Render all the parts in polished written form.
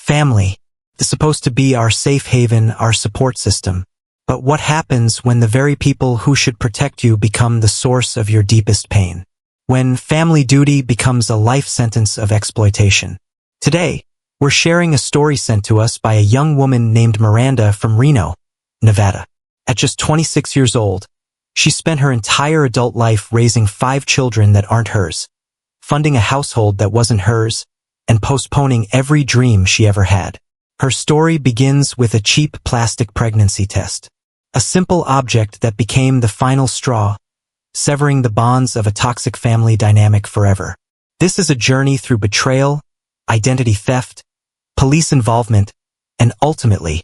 Family is supposed to be our safe haven, our support system. But what happens when the very people who should protect you become the source of your deepest pain? When family duty becomes a life sentence of exploitation? Today, we're sharing a story sent to us by a young woman named Miranda from Reno, Nevada. At just 26 years old, she spent her entire adult life raising 5 children that aren't hers, funding a household that wasn't hers, and postponing every dream she ever had. Her story begins with a cheap plastic pregnancy test. A simple object that became the final straw, severing the bonds of a toxic family dynamic forever. This is a journey through betrayal, identity theft, police involvement, and ultimately,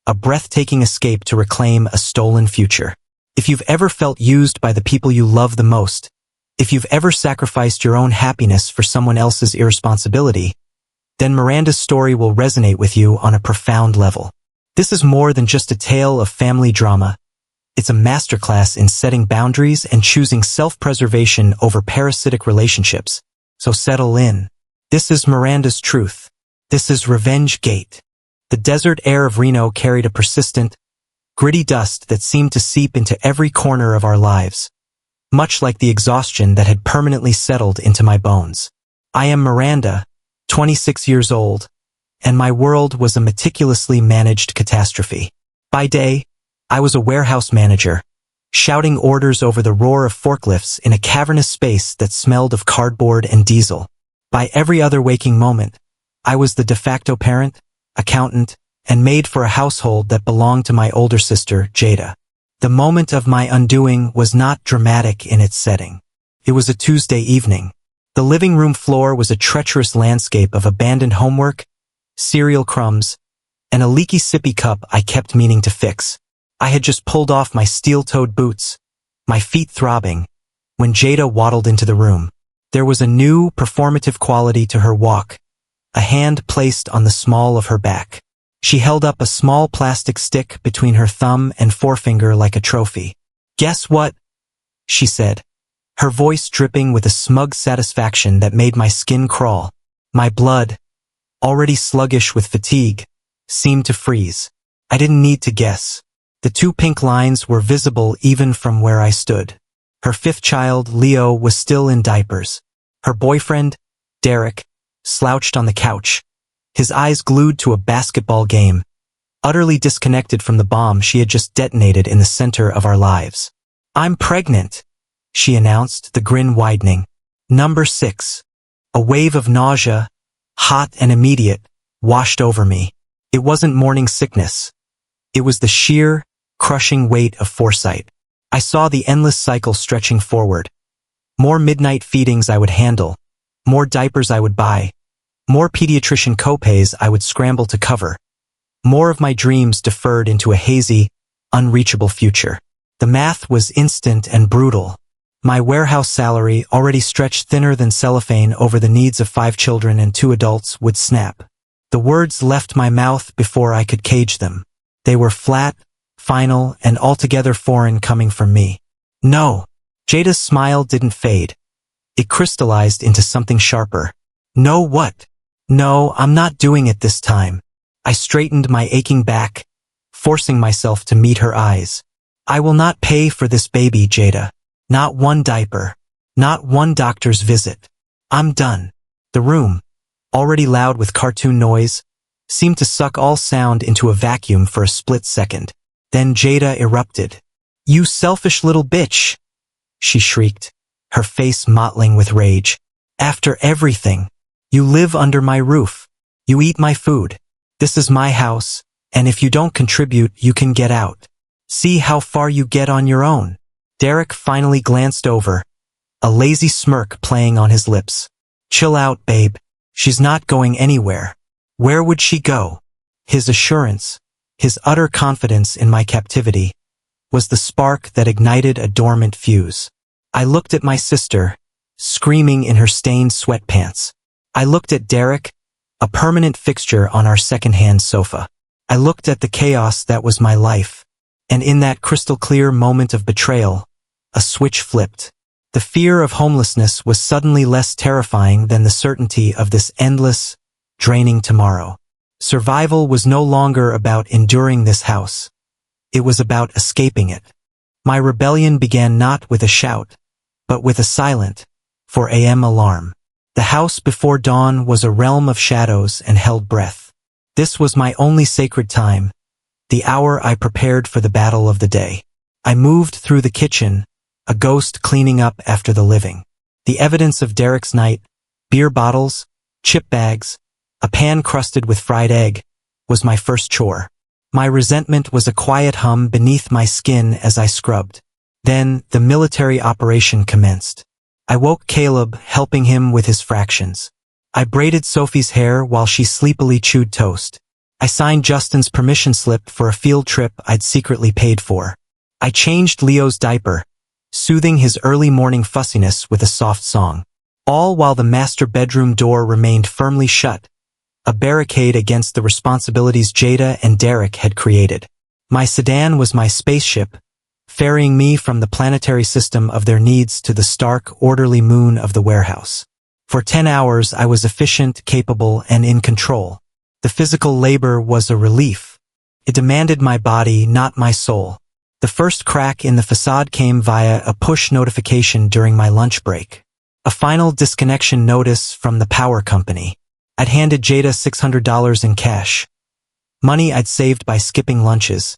a breathtaking escape to reclaim a stolen future. If you've ever felt used by the people you love the most, if you've ever sacrificed your own happiness for someone else's irresponsibility, then Miranda's story will resonate with you on a profound level. This is more than just a tale of family drama. It's a masterclass in setting boundaries and choosing self-preservation over parasitic relationships. So settle in. This is Miranda's truth. This is Revenge Gate. The desert air of Reno carried a persistent, gritty dust that seemed to seep into every corner of our lives, much like the exhaustion that had permanently settled into my bones. I am Miranda, 26 years old, and my world was a meticulously managed catastrophe. By day, I was a warehouse manager, shouting orders over the roar of forklifts in a cavernous space that smelled of cardboard and diesel. By every other waking moment, I was the de facto parent, accountant, and maid for a household that belonged to my older sister, Jada. The moment of my undoing was not dramatic in its setting. It was a Tuesday evening. The living room floor was a treacherous landscape of abandoned homework, cereal crumbs, and a leaky sippy cup I kept meaning to fix. I had just pulled off my steel-toed boots, my feet throbbing, when Jada waddled into the room. There was a new, performative quality to her walk, a hand placed on the small of her back. She held up a small plastic stick between her thumb and forefinger like a trophy. "Guess what?" she said, her voice dripping with a smug satisfaction that made my skin crawl. My blood, already sluggish with fatigue, seemed to freeze. I didn't need to guess. The 2 pink lines were visible even from where I stood. Her 5th child, Leo, was still in diapers. Her boyfriend, Derek, slouched on the couch, his eyes glued to a basketball game, utterly disconnected from the bomb she had just detonated in the center of our lives. "I'm pregnant," she announced, the grin widening. Number 6. A wave of nausea, hot and immediate, washed over me. It wasn't morning sickness. It was the sheer, crushing weight of foresight. I saw the endless cycle stretching forward. More midnight feedings I would handle, more diapers I would buy, more pediatrician copays I would scramble to cover, more of my dreams deferred into a hazy, unreachable future. The math was instant and brutal. My warehouse salary, already stretched thinner than cellophane over the needs of 5 children and 2 adults, would snap. The words left my mouth before I could cage them. They were flat, final, and altogether foreign coming from me. "No." Jada's smile didn't fade. It crystallized into something sharper. "No what?" "No, I'm not doing it this time." I straightened my aching back, forcing myself to meet her eyes. "I will not pay for this baby, Jada. Not one diaper. Not one doctor's visit. I'm done." The room, already loud with cartoon noise, seemed to suck all sound into a vacuum for a split second. Then Jada erupted. "You selfish little bitch," she shrieked, her face mottling with rage. "After everything, you live under my roof. You eat my food. This is my house, and if you don't contribute, you can get out. See how far you get on your own." Derek finally glanced over, a lazy smirk playing on his lips. "Chill out, babe. She's not going anywhere. Where would she go?" His assurance, his utter confidence in my captivity, was the spark that ignited a dormant fuse. I looked at my sister, screaming in her stained sweatpants. I looked at Derek, a permanent fixture on our second-hand sofa. I looked at the chaos that was my life, and in that crystal-clear moment of betrayal, a switch flipped. The fear of homelessness was suddenly less terrifying than the certainty of this endless, draining tomorrow. Survival was no longer about enduring this house. It was about escaping it. My rebellion began not with a shout, but with a silent, 4 a.m. alarm. The house before dawn was a realm of shadows and held breath. This was my only sacred time, the hour I prepared for the battle of the day. I moved through the kitchen, a ghost cleaning up after the living. The evidence of Derek's night, beer bottles, chip bags, a pan crusted with fried egg, was my first chore. My resentment was a quiet hum beneath my skin as I scrubbed. Then, the military operation commenced. I woke Caleb, helping him with his fractions. I braided Sophie's hair while she sleepily chewed toast. I signed Justin's permission slip for a field trip I'd secretly paid for. I changed Leo's diaper, soothing his early morning fussiness with a soft song. All while the master bedroom door remained firmly shut, a barricade against the responsibilities Jada and Derek had created. My sedan was my spaceship, ferrying me from the planetary system of their needs to the stark, orderly moon of the warehouse. For 10 hours I was efficient, capable, and in control. The physical labor was a relief. It demanded my body, not my soul. The first crack in the facade came via a push notification during my lunch break. A final disconnection notice from the power company. I'd handed Jada $600 in cash. Money I'd saved by skipping lunches.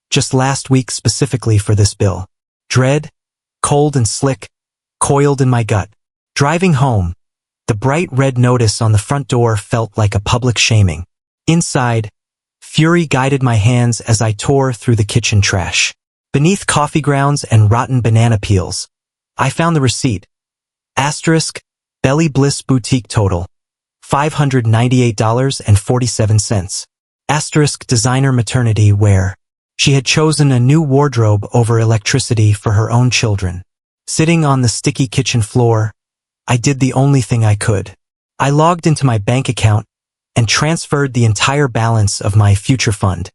Just last week specifically for this bill. Dread, cold and slick, coiled in my gut. Driving home, the bright red notice on the front door felt like a public shaming. Inside, fury guided my hands as I tore through the kitchen trash. Beneath coffee grounds and rotten banana peels, I found the receipt. Asterisk, Belly Bliss Boutique total, $598.47. Asterisk, designer maternity wear. She had chosen a new wardrobe over electricity for her own children. Sitting on the sticky kitchen floor, I did the only thing I could. I logged into my bank account and transferred the entire balance of my future fund,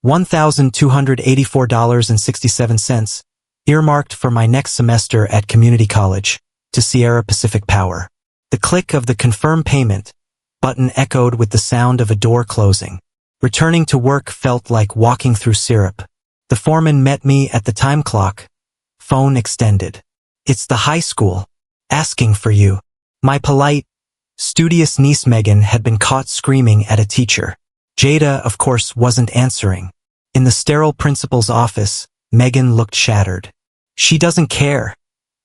$1,284.67, earmarked for my next semester at community college, to Sierra Pacific Power. The click of the confirm payment button echoed with the sound of a door closing. Returning to work felt like walking through syrup. The foreman met me at the time clock. Phone extended. It's the high school. Asking for you. My polite, studious niece Megan had been caught screaming at a teacher. Jada, of course, wasn't answering. In the sterile principal's office, Megan looked shattered. She doesn't care,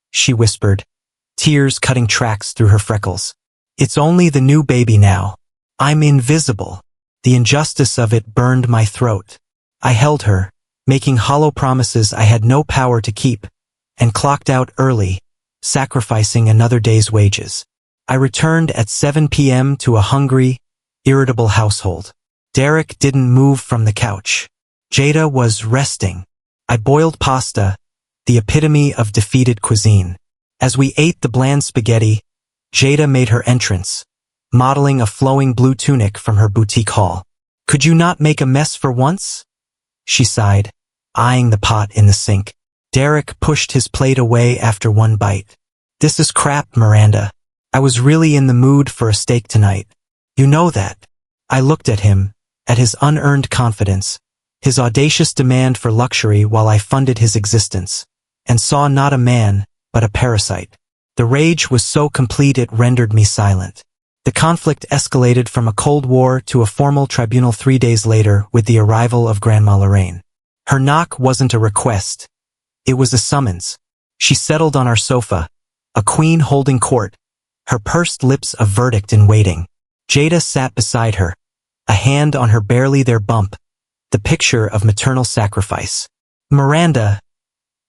she whispered, tears cutting tracks through her freckles. It's only the new baby now. I'm invisible. The injustice of it burned my throat. I held her, making hollow promises I had no power to keep, and clocked out early, sacrificing another day's wages. I returned at 7 p.m. to a hungry, irritable household. Derek didn't move from the couch. Jada was resting. I boiled pasta, the epitome of defeated cuisine. As we ate the bland spaghetti, Jada made her entrance, modeling a flowing blue tunic from her boutique haul. Could you not make a mess for once? She sighed, eyeing the pot in the sink. Derek pushed his plate away after one bite. This is crap, Miranda. I was really in the mood for a steak tonight. You know that. I looked at him, at his unearned confidence, his audacious demand for luxury while I funded his existence, and saw not a man, but a parasite. The rage was so complete it rendered me silent. The conflict escalated from a Cold War to a formal tribunal 3 days later with the arrival of Grandma Lorraine. Her knock wasn't a request. It was a summons. She settled on our sofa, a queen holding court, her pursed lips a verdict in waiting. Jada sat beside her, a hand on her barely there bump, the picture of maternal sacrifice. Miranda,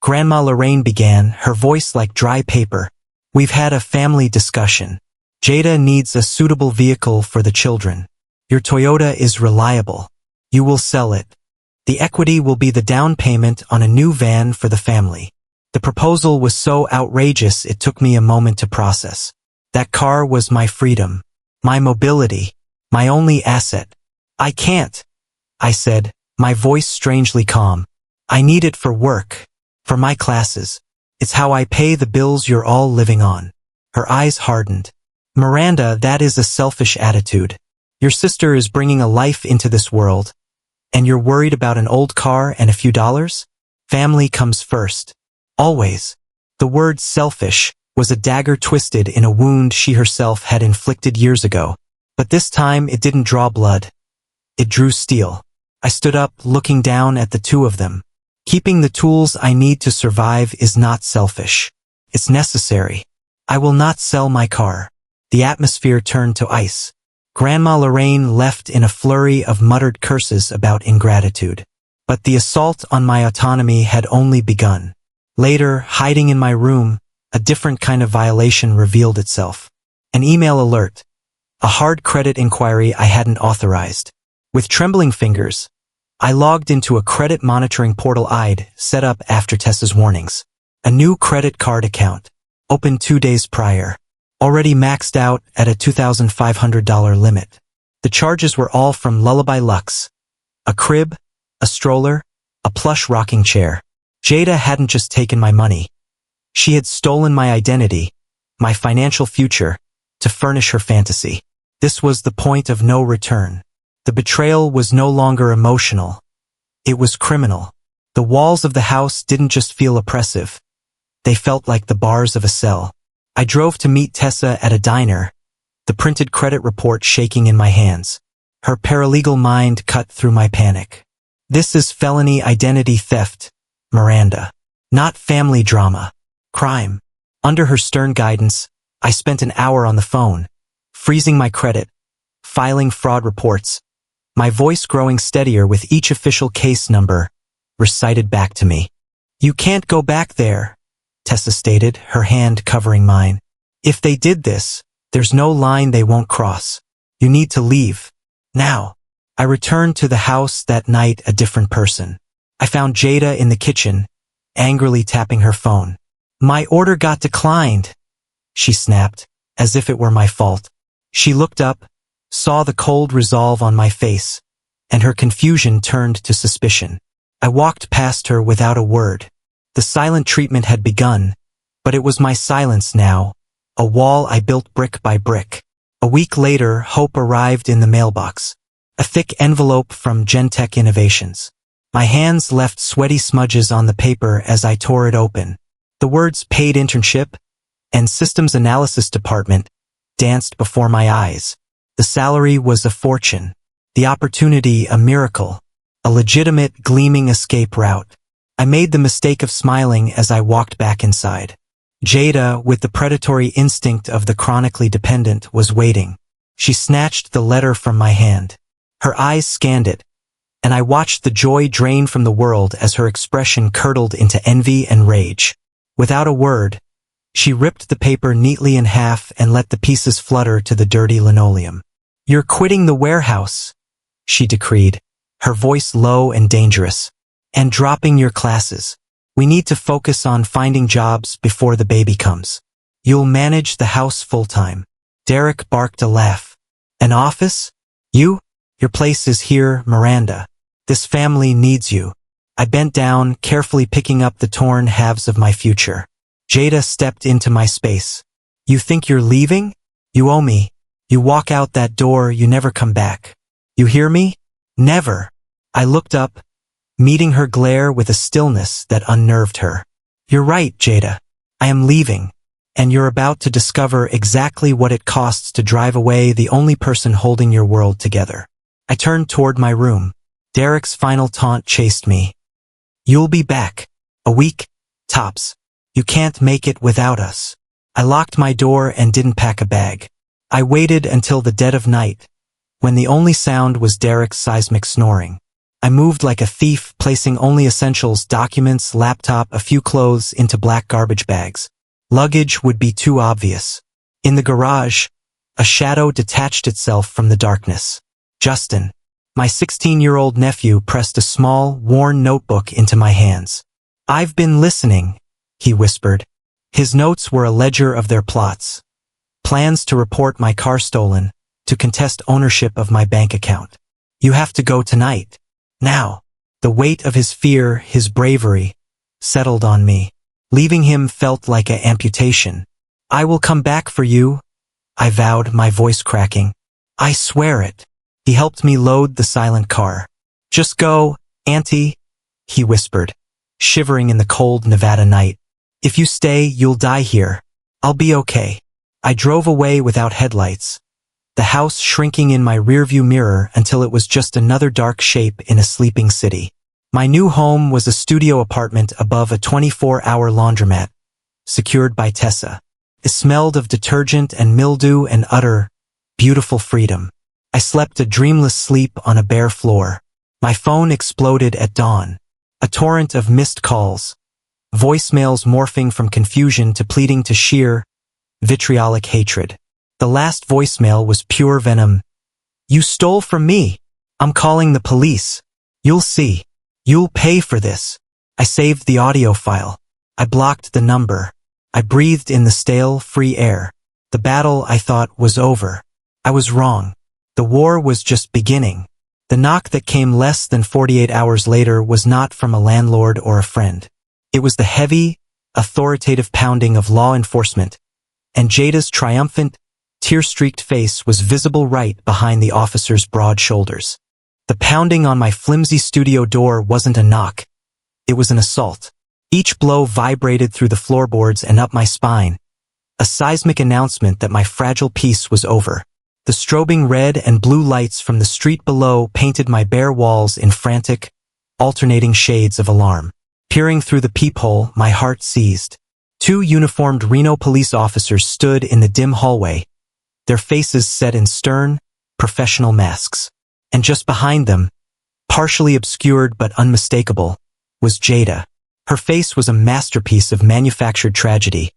Grandma Lorraine began, her voice like dry paper. We've had a family discussion. Jada needs a suitable vehicle for the children. Your Toyota is reliable. You will sell it. The equity will be the down payment on a new van for the family. The proposal was so outrageous it took me a moment to process. That car was my freedom, my mobility, my only asset. I can't, I said, my voice strangely calm. I need it for work, for my classes. It's how I pay the bills you're all living on. Her eyes hardened. Miranda, that is a selfish attitude. Your sister is bringing a life into this world, and you're worried about an old car and a few dollars? Family comes first. Always. The word selfish was a dagger twisted in a wound she herself had inflicted years ago. But this time it didn't draw blood. It drew steel. I stood up, looking down at the two of them. Keeping the tools I need to survive is not selfish. It's necessary. I will not sell my car. The atmosphere turned to ice. Grandma Lorraine left in a flurry of muttered curses about ingratitude. But the assault on my autonomy had only begun. Later, hiding in my room, a different kind of violation revealed itself. An email alert. A hard credit inquiry I hadn't authorized. With trembling fingers, I logged into a credit monitoring portal I'd set up after Tessa's warnings. A new credit card account, opened 2 days prior, already maxed out at a $2,500 limit. The charges were all from Lullaby Lux. A crib, a stroller, a plush rocking chair. Jada hadn't just taken my money. She had stolen my identity, my financial future, to furnish her fantasy. This was the point of no return. The betrayal was no longer emotional. It was criminal. The walls of the house didn't just feel oppressive. They felt like the bars of a cell. I drove to meet Tessa at a diner, the printed credit report shaking in my hands. Her paralegal mind cut through my panic. This is felony identity theft, Miranda. Not family drama. Crime. Under her stern guidance, I spent an hour on the phone, freezing my credit, filing fraud reports, my voice growing steadier with each official case number recited back to me. You can't go back there, Tessa stated, her hand covering mine. If they did this, there's no line they won't cross. You need to leave. Now. I returned to the house that night a different person. I found Jada in the kitchen, angrily tapping her phone. My order got declined, she snapped, as if it were my fault. She looked up, saw the cold resolve on my face, and her confusion turned to suspicion. I walked past her without a word. The silent treatment had begun, but it was my silence now, a wall I built brick by brick. A week later, Hope arrived in the mailbox. A thick envelope from Gentech Innovations. My hands left sweaty smudges on the paper as I tore it open. The words paid internship and systems analysis department danced before my eyes. The salary was a fortune. The opportunity a miracle. A legitimate, gleaming escape route. I made the mistake of smiling as I walked back inside. Jada, with the predatory instinct of the chronically dependent, was waiting. She snatched the letter from my hand. Her eyes scanned it, and I watched the joy drain from the world as her expression curdled into envy and rage. Without a word, she ripped the paper neatly in half and let the pieces flutter to the dirty linoleum. You're quitting the warehouse, she decreed, her voice low and dangerous, and dropping your classes. We need to focus on finding jobs before the baby comes. You'll manage the house full-time. Derek barked a laugh. An office? You? Your place is here, Miranda. This family needs you. I bent down, carefully picking up the torn halves of my future. Jada stepped into my space. You think you're leaving? You owe me. You walk out that door, you never come back. You hear me? Never. I looked up, meeting her glare with a stillness that unnerved her. You're right, Jada. I am leaving, and you're about to discover exactly what it costs to drive away the only person holding your world together. I turned toward my room. Derek's final taunt chased me. You'll be back. A week, tops. You can't make it without us. I locked my door and didn't pack a bag. I waited until the dead of night, when the only sound was Derek's seismic snoring. I moved like a thief, placing only essentials, documents, laptop, a few clothes into black garbage bags. Luggage would be too obvious. In the garage, a shadow detached itself from the darkness. Justin, my 16-year-old nephew, pressed a small, worn notebook into my hands. I've been listening, he whispered. His notes were a ledger of their plots. Plans to report my car stolen, to contest ownership of my bank account. You have to go tonight. Now. The weight of his fear, his bravery, settled on me. Leaving him felt like an amputation. I will come back for you, I vowed, my voice cracking. I swear it. He helped me load the silent car. "Just go, Auntie," he whispered, shivering in the cold Nevada night. "If you stay, you'll die here. I'll be okay." I drove away without headlights, the house shrinking in my rearview mirror until it was just another dark shape in a sleeping city. My new home was a studio apartment above a 24-hour laundromat, secured by Tessa. It smelled of detergent and mildew and utter, beautiful freedom. I slept a dreamless sleep on a bare floor. My phone exploded at dawn. A torrent of missed calls, voicemails morphing from confusion to pleading to sheer, vitriolic hatred. The last voicemail was pure venom. "You stole from me. I'm calling the police. You'll see. You'll pay for this." I saved the audio file. I blocked the number. I breathed in the stale, free air. The battle, I thought, was over. I was wrong. The war was just beginning. The knock that came less than 48 hours later was not from a landlord or a friend. It was the heavy, authoritative pounding of law enforcement, and Jada's triumphant, tear-streaked face was visible right behind the officer's broad shoulders. The pounding on my flimsy studio door wasn't a knock. It was an assault. Each blow vibrated through the floorboards and up my spine, a seismic announcement that my fragile peace was over. The strobing red and blue lights from the street below painted my bare walls in frantic, alternating shades of alarm. Peering through the peephole, my heart seized. 2 uniformed Reno police officers stood in the dim hallway, their faces set in stern, professional masks. And just behind them, partially obscured but unmistakable, was Jada. Her face was a masterpiece of manufactured tragedy.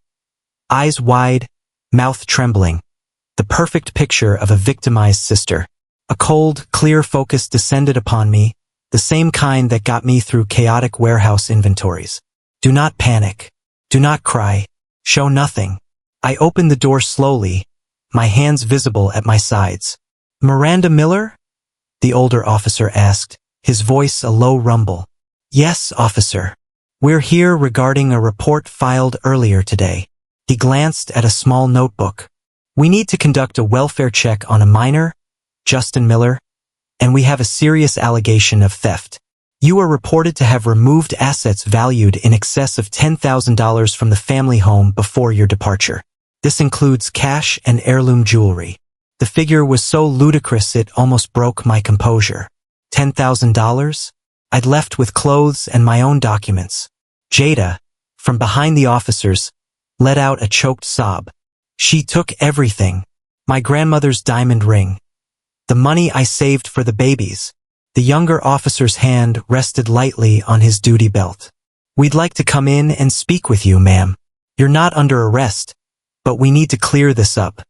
Eyes wide, mouth trembling, the perfect picture of a victimized sister. A cold, clear focus descended upon me, the same kind that got me through chaotic warehouse inventories. "Do not panic. Do not cry. Show nothing." I opened the door slowly, my hands visible at my sides. "Miranda Miller?" the older officer asked, his voice a low rumble. "Yes, officer. We're here regarding a report filed earlier today." He glanced at a small notebook. "We need to conduct a welfare check on a minor, Justin Miller, and we have a serious allegation of theft. You are reported to have removed assets valued in excess of $10,000 from the family home before your departure. This includes cash and heirloom jewelry." The figure was so ludicrous it almost broke my composure. $10,000? I'd left with clothes and my own documents. Jada, from behind the officers, let out a choked sob. "She took everything. My grandmother's diamond ring. The money I saved for the babies." The younger officer's hand rested lightly on his duty belt. "We'd like to come in and speak with you, ma'am. You're not under arrest, but we need to clear this up."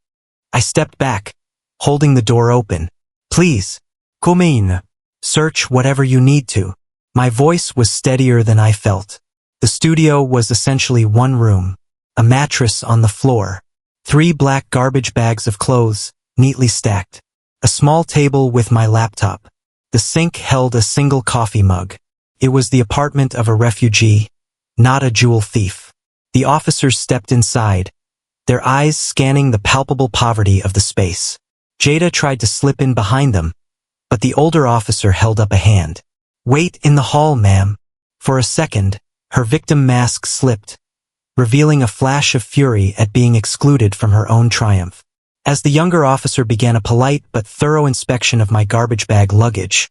I stepped back, holding the door open. "Please, come in. Search whatever you need to." My voice was steadier than I felt. The studio was essentially one room, a mattress on the floor, 3 black garbage bags of clothes, neatly stacked, a small table with my laptop. The sink held a single coffee mug. It was the apartment of a refugee, not a jewel thief. The officers stepped inside, their eyes scanning the palpable poverty of the space. Jada tried to slip in behind them, but the older officer held up a hand. "Wait in the hall, ma'am." For a second, her victim mask slipped, revealing a flash of fury at being excluded from her own triumph. As the younger officer began a polite but thorough inspection of my garbage bag luggage,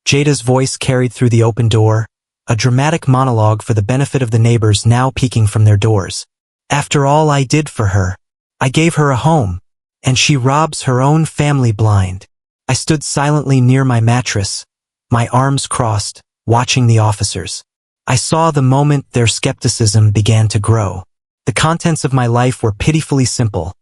Jada's voice carried through the open door, a dramatic monologue for the benefit of the neighbors now peeking from their doors. "After all I did for her, I gave her a home, and she robs her own family blind." I stood silently near my mattress, my arms crossed, watching the officers. I saw the moment their skepticism began to grow. The contents of my life were pitifully simple.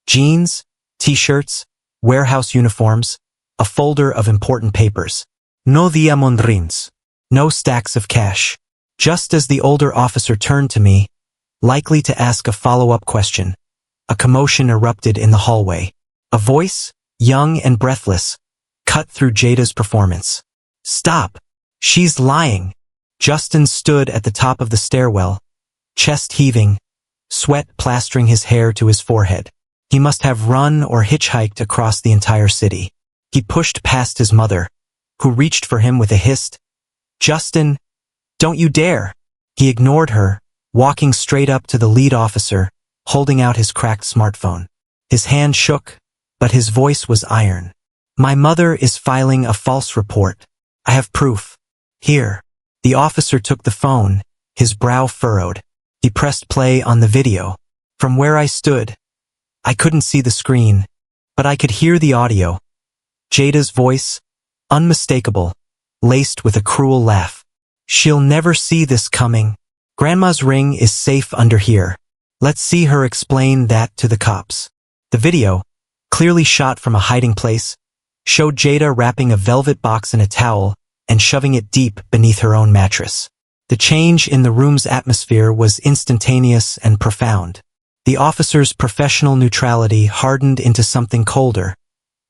Jeans, t-shirts, warehouse uniforms, a folder of important papers. No diamondrins. No stacks of cash. Just as the older officer turned to me, likely to ask a follow-up question, a commotion erupted in the hallway. A voice, young and breathless, cut through Jada's performance. "Stop! She's lying!" Justin stood at the top of the stairwell, chest heaving, sweat plastering his hair to his forehead. He must have run or hitchhiked across the entire city. He pushed past his mother, who reached for him with a hissed, "Justin, don't you dare!" He ignored her, walking straight up to the lead officer, holding out his cracked smartphone. His hand shook, but his voice was iron. "My mother is filing a false report. I have proof. Here." The officer took the phone, his brow furrowed. He pressed play on the video. From where I stood, I couldn't see the screen, but I could hear the audio. Jada's voice, unmistakable, laced with a cruel laugh. "She'll never see this coming. Grandma's ring is safe under here. Let's see her explain that to the cops." The video, clearly shot from a hiding place, showed Jada wrapping a velvet box in a towel and shoving it deep beneath her own mattress. The change in the room's atmosphere was instantaneous and profound. The officer's professional neutrality hardened into something colder,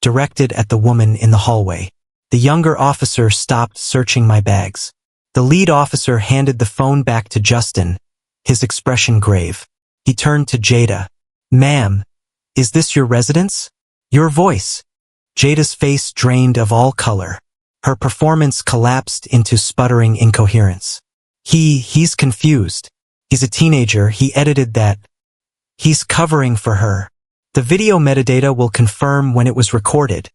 directed at the woman in the hallway. The younger officer stopped searching my bags. The lead officer handed the phone back to Justin, his expression grave. He turned to Jada. "Ma'am, is this your residence?" "Your voice." Jada's face drained of all color. Her performance collapsed into sputtering incoherence. He's confused. He's a teenager, he edited that. He's covering for her. The video metadata will confirm when it was recorded,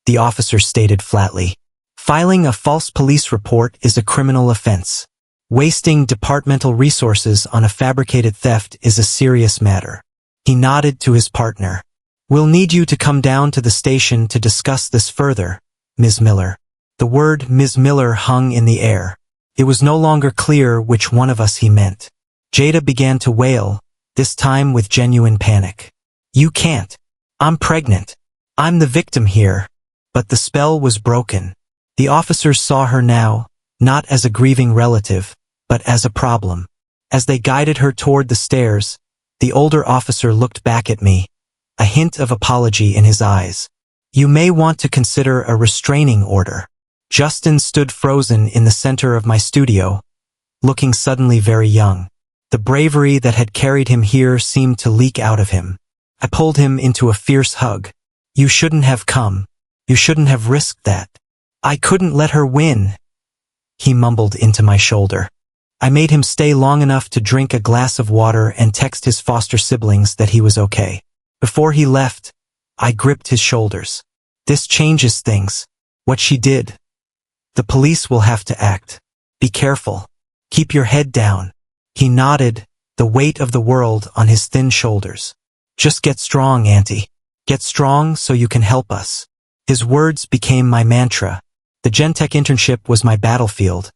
the officer stated flatly. Filing a false police report is a criminal offense. Wasting departmental resources on a fabricated theft is a serious matter. He nodded to his partner. "We'll need you to come down to the station to discuss this further, Ms. Miller." The word Ms. Miller hung in the air. It was no longer clear which one of us he meant. Jada began to wail, this time with genuine panic. "You can't. I'm pregnant. I'm the victim here." But the spell was broken. The officers saw her now, not as a grieving relative, but as a problem. As they guided her toward the stairs, the older officer looked back at me, a hint of apology in his eyes. "You may want to consider a restraining order." Justin stood frozen in the center of my studio, looking suddenly very young. The bravery that had carried him here seemed to leak out of him. I pulled him into a fierce hug. "You shouldn't have come. You shouldn't have risked that." "I couldn't let her win," he mumbled into my shoulder. I made him stay long enough to drink a glass of water and text his foster siblings that he was okay. Before he left, I gripped his shoulders. "This changes things. What she did. The police will have to act. Be careful. Keep your head down." He nodded, the weight of the world on his thin shoulders. "Just get strong, Auntie. Get strong so you can help us." His words became my mantra. The Gentech internship was my battlefield,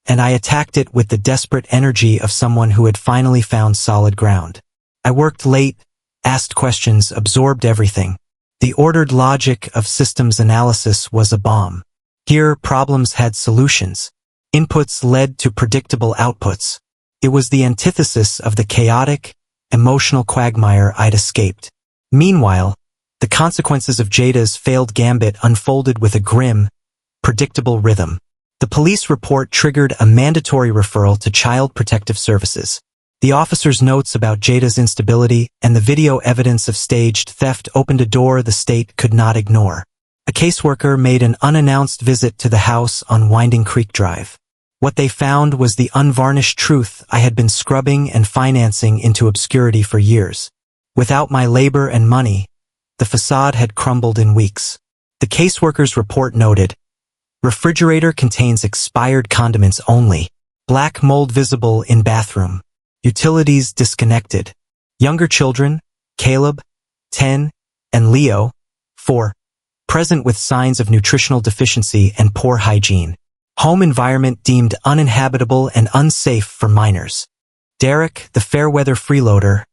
and I attacked it with the desperate energy of someone who had finally found solid ground. I worked late, asked questions, absorbed everything. The ordered logic of systems analysis was a bomb. Here, problems had solutions. Inputs led to predictable outputs. It was the antithesis of the chaotic, emotional quagmire I'd escaped. Meanwhile, the consequences of Jada's failed gambit unfolded with a grim, predictable rhythm. The police report triggered a mandatory referral to Child Protective Services. The officer's notes about Jada's instability and the video evidence of staged theft opened a door the state could not ignore. A caseworker made an unannounced visit to the house on Winding Creek Drive. What they found was the unvarnished truth I had been scrubbing and financing into obscurity for years. Without my labor and money, the facade had crumbled in weeks. The caseworker's report noted, refrigerator contains expired condiments only. Black mold visible in bathroom. Utilities disconnected. Younger children, Caleb, 10, and Leo, 4, present with signs of nutritional deficiency and poor hygiene. Home environment deemed uninhabitable and unsafe for minors. Derek, the fair-weather freeloader,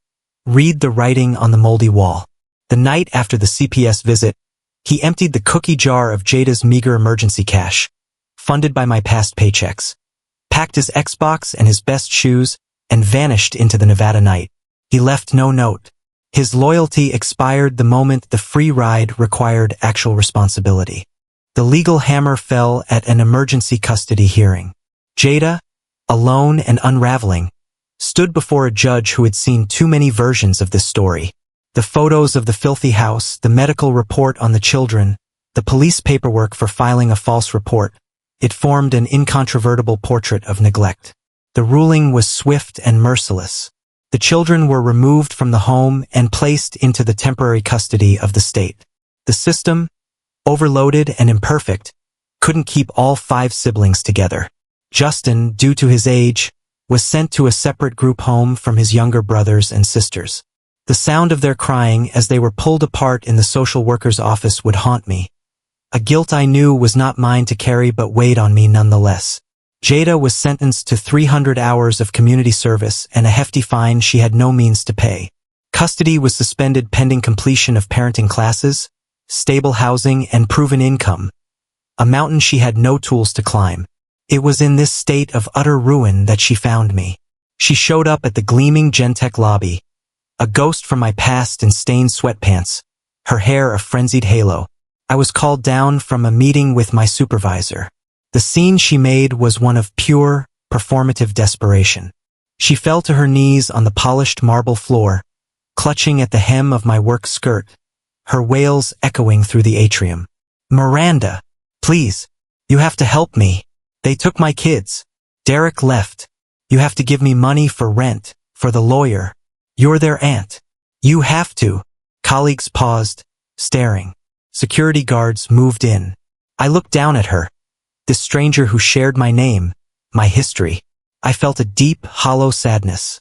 read the writing on the moldy wall. The night after the CPS visit, he emptied the cookie jar of Jada's meager emergency cash, funded by my past paychecks, packed his Xbox and his best shoes, and vanished into the Nevada night. He left no note. His loyalty expired the moment the free ride required actual responsibility. The legal hammer fell at an emergency custody hearing. Jada, alone and unraveling, stood before a judge who had seen too many versions of this story. The photos of the filthy house, the medical report on the children, the police paperwork for filing a false report. It formed an incontrovertible portrait of neglect. The ruling was swift and merciless. The children were removed from the home and placed into the temporary custody of the state. The system, overloaded and imperfect, couldn't keep all 5 siblings together. Justin, due to his age, was sent to a separate group home from his younger brothers and sisters. The sound of their crying as they were pulled apart in the social worker's office would haunt me. A guilt I knew was not mine to carry but weighed on me nonetheless. Jada was sentenced to 300 hours of community service and a hefty fine she had no means to pay. Custody was suspended pending completion of parenting classes, stable housing, and proven income, a mountain she had no tools to climb. It was in this state of utter ruin that she found me. She showed up at the gleaming Gentech lobby, a ghost from my past in stained sweatpants, her hair a frenzied halo. I was called down from a meeting with my supervisor. The scene she made was one of pure, performative desperation. She fell to her knees on the polished marble floor, clutching at the hem of my work skirt, her wails echoing through the atrium. "Miranda, please, you have to help me. They took my kids. Derek left. You have to give me money for rent, for the lawyer. You're their aunt. You have to." Colleagues paused, staring. Security guards moved in. I looked down at her, this stranger who shared my name, my history. I felt a deep, hollow sadness.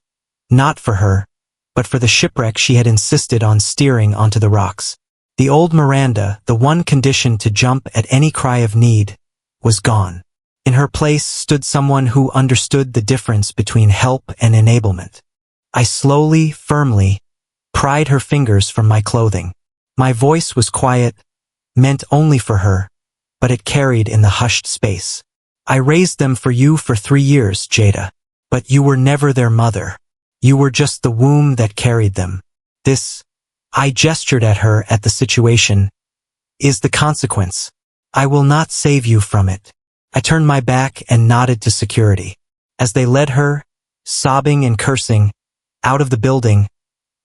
Not for her, but for the shipwreck she had insisted on steering onto the rocks. The old Miranda, the one conditioned to jump at any cry of need, was gone. In her place stood someone who understood the difference between help and enablement. I slowly, firmly, pried her fingers from my clothing. My voice was quiet, meant only for her, but it carried in the hushed space. "I raised them for you for 3 years, Jada. But you were never their mother. You were just the womb that carried them. This," I gestured at her at the situation, "is the consequence. I will not save you from it." I turned my back and nodded to security. As they led her, sobbing and cursing, out of the building,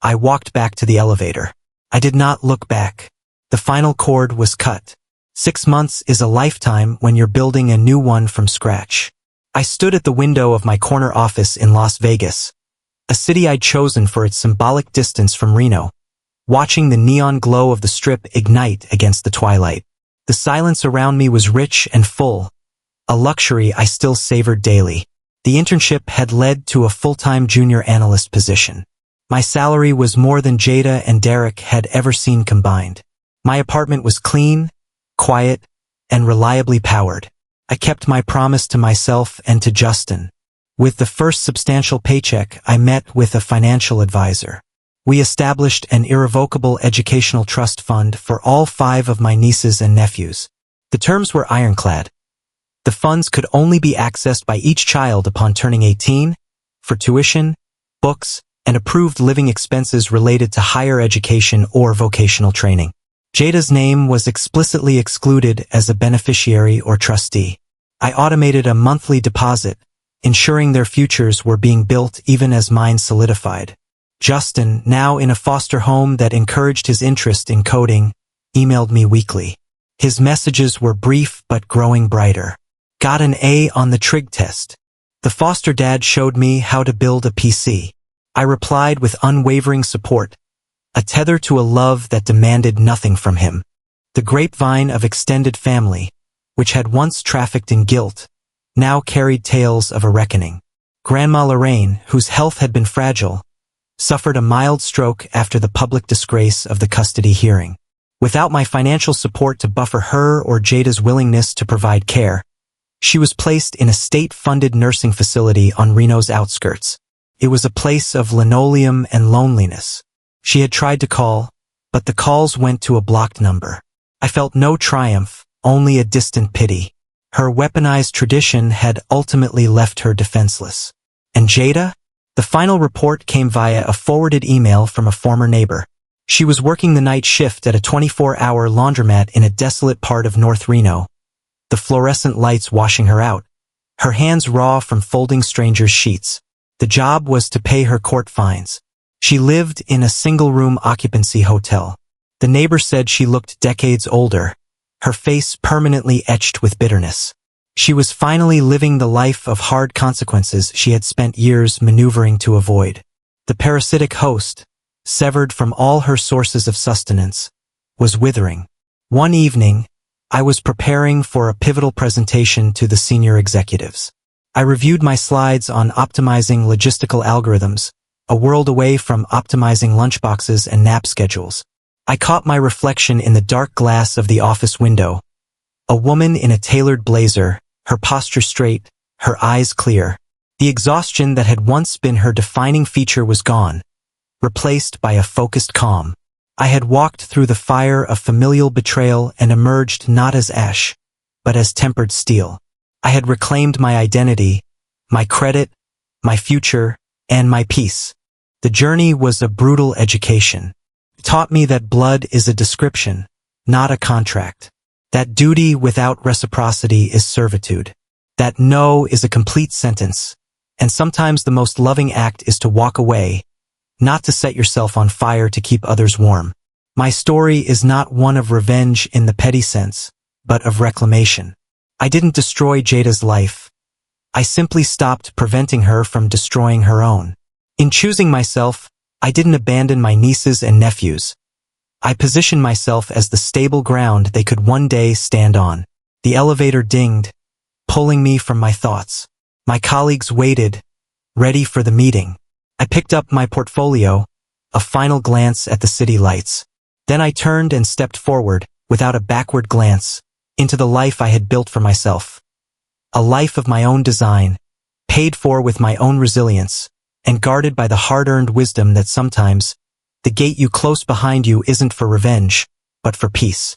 I walked back to the elevator. I did not look back. The final cord was cut. 6 months is a lifetime when you're building a new one from scratch. I stood at the window of my corner office in Las Vegas, a city I'd chosen for its symbolic distance from Reno, watching the neon glow of the strip ignite against the twilight. The silence around me was rich and full, a luxury I still savored daily. The internship had led to a full-time junior analyst position. My salary was more than Jada and Derek had ever seen combined. My apartment was clean, quiet, and reliably powered. I kept my promise to myself and to Justin. With the first substantial paycheck, I met with a financial advisor. We established an irrevocable educational trust fund for all 5 of my nieces and nephews. The terms were ironclad. The funds could only be accessed by each child upon turning 18, for tuition, books, and approved living expenses related to higher education or vocational training. Jada's name was explicitly excluded as a beneficiary or trustee. I automated a monthly deposit, ensuring their futures were being built even as mine solidified. Justin, now in a foster home that encouraged his interest in coding, emailed me weekly. His messages were brief but growing brighter. "Got an A on the trig test. The foster dad showed me how to build a PC." I replied with unwavering support, a tether to a love that demanded nothing from him. The grapevine of extended family, which had once trafficked in guilt, now carried tales of a reckoning. Grandma Lorraine, whose health had been fragile, suffered a mild stroke after the public disgrace of the custody hearing. Without my financial support to buffer her or Jada's willingness to provide care, she was placed in a state-funded nursing facility on Reno's outskirts. It was a place of linoleum and loneliness. She had tried to call, but the calls went to a blocked number. I felt no triumph, only a distant pity. Her weaponized tradition had ultimately left her defenseless. And Jada? The final report came via a forwarded email from a former neighbor. She was working the night shift at a 24-hour laundromat in a desolate part of North Reno, the fluorescent lights washing her out, her hands raw from folding strangers' sheets. The job was to pay her court fines. She lived in a single-room occupancy hotel. The neighbor said she looked decades older, her face permanently etched with bitterness. She was finally living the life of hard consequences she had spent years maneuvering to avoid. The parasitic host, severed from all her sources of sustenance, was withering. One evening, I was preparing for a pivotal presentation to the senior executives. I reviewed my slides on optimizing logistical algorithms, a world away from optimizing lunchboxes and nap schedules. I caught my reflection in the dark glass of the office window. A woman in a tailored blazer, her posture straight, her eyes clear. The exhaustion that had once been her defining feature was gone, replaced by a focused calm. I had walked through the fire of familial betrayal and emerged not as ash, but as tempered steel. I had reclaimed my identity, my credit, my future, and my peace. The journey was a brutal education. It taught me that blood is a description, not a contract. That duty without reciprocity is servitude. That no is a complete sentence, and sometimes the most loving act is to walk away, not to set yourself on fire to keep others warm. My story is not one of revenge in the petty sense, but of reclamation. I didn't destroy Jada's life. I simply stopped preventing her from destroying her own. In choosing myself, I didn't abandon my nieces and nephews. I positioned myself as the stable ground they could one day stand on. The elevator dinged, pulling me from my thoughts. My colleagues waited, ready for the meeting. I picked up my portfolio, a final glance at the city lights. Then I turned and stepped forward, without a backward glance, into the life I had built for myself. A life of my own design, paid for with my own resilience, and guarded by the hard-earned wisdom that sometimes, the gate you close behind you isn't for revenge, but for peace.